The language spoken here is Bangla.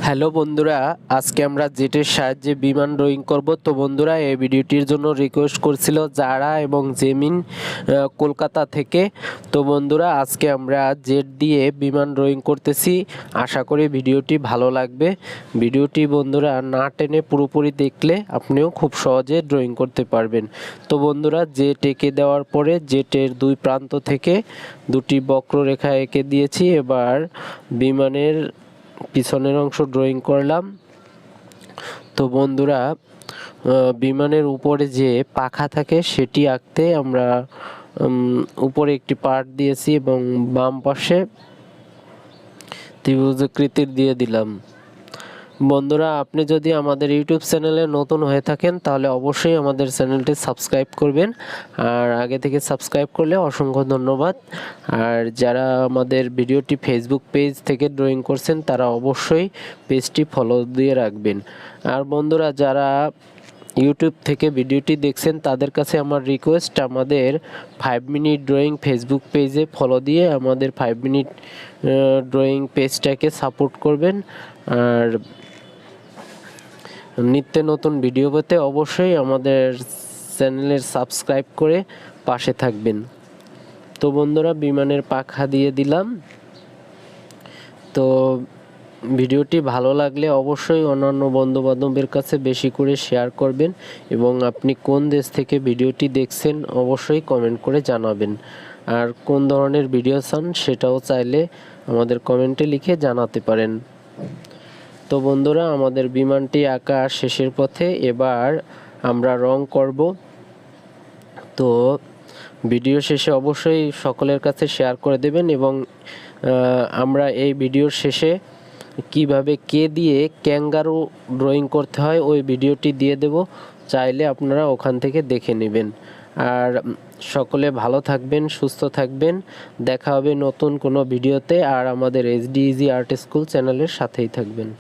হ্যালো বন্ধুরা, আজকে আমরা জেটের সাহায্যে বিমান ড্রয়িং করব। তো বন্ধুরা, এই ভিডিওটির জন্য রিকোয়েস্ট করছিল যারা এবং জেমিন কলকাতা থেকে। তো বন্ধুরা, আজকে আমরা জেট দিয়ে বিমান ড্রয়িং করতেছি। আশা করি ভিডিওটি ভালো লাগবে। ভিডিওটি বন্ধুরা না টেনে পুরোপুরি দেখলে আপনিও খুব সহজে ড্রয়িং করতে পারবেন। তো বন্ধুরা, জেট এঁকে দেওয়ার পরে জেটের দুই প্রান্ত থেকে দুটি বক্ররেখা এঁকে দিয়েছি। এবার বিমানের পিছনের অংশ ড্রয়িং করলাম। তো বন্ধুরা, বিমানের উপরে যে পাখা থাকে সেটি আঁকতে আমরা উপরে একটি পার্ট দিয়েছি এবং বাম পাশে ত্রিভুজাকৃতির দিয়ে দিলাম। বন্ধুরা, আপনি যদি আমাদের ইউটিউব চ্যানেলে নতুন হয়ে থাকেন তাহলে অবশ্যই আমাদের চ্যানেলটি সাবস্ক্রাইব করবেন, আর আগে থেকে সাবস্ক্রাইব করলে অসংখ্য ধন্যবাদ। আর যারা আমাদের ভিডিওটি ফেসবুক পেজ থেকে ড্রয়িং করছেন তারা অবশ্যই পেজটি ফলো দিয়ে রাখবেন। আর বন্ধুরা, যারা ইউটিউব থেকে ভিডিওটি দেখছেন তাদের কাছে আমার রিকোয়েস্ট, আমাদের 5 মিনিট ড্রয়িং ফেসবুক পেজে ফলো দিয়ে আমাদের 5 মিনিট ড্রয়িং পেজটাকে সাপোর্ট করবেন। আর নিত্য নতুন ভিডিও পেতে অবশ্যই আমাদের চ্যানেলের সাবস্ক্রাইব করে পাশে থাকবেন। তো বন্ধুরা, বিমানের পাখা দিয়ে দিলাম। তো ভিডিওটি ভালো লাগলে অবশ্যই অন্যান্য বন্ধুবান্ধবের কাছে বেশি করে শেয়ার করবেন এবং আপনি কোন দেশ থেকে ভিডিওটি দেখছেন অবশ্যই কমেন্ট করে জানাবেন। আর কোন ধরনের ভিডিও চান সেটাও চাইলে আমাদের কমেন্টে লিখে জানাতে পারেন। তো বন্ধুরা, আমাদের বিমানটি আঁকা শেষের পথে। এবার আমরা রং করব। তো ভিডিও শেষে অবশ্যই সকলের কাছে শেয়ার করে দেবেন এবং আমরা এই ভিডিওর শেষে কিভাবে কে দিয়ে ক্যাঙ্গারু ড্রয়িং করতে হয় ওই ভিডিওটি দিয়ে দেব, চাইলে আপনারা ওখান থেকে দেখে নেবেন। আর সকলে ভালো থাকবেন, সুস্থ থাকবেন। দেখা হবে নতুন কোনো ভিডিওতে। আর আমাদের এইচডি ইজি আর্ট স্কুল চ্যানেলের সাথেই থাকবেন।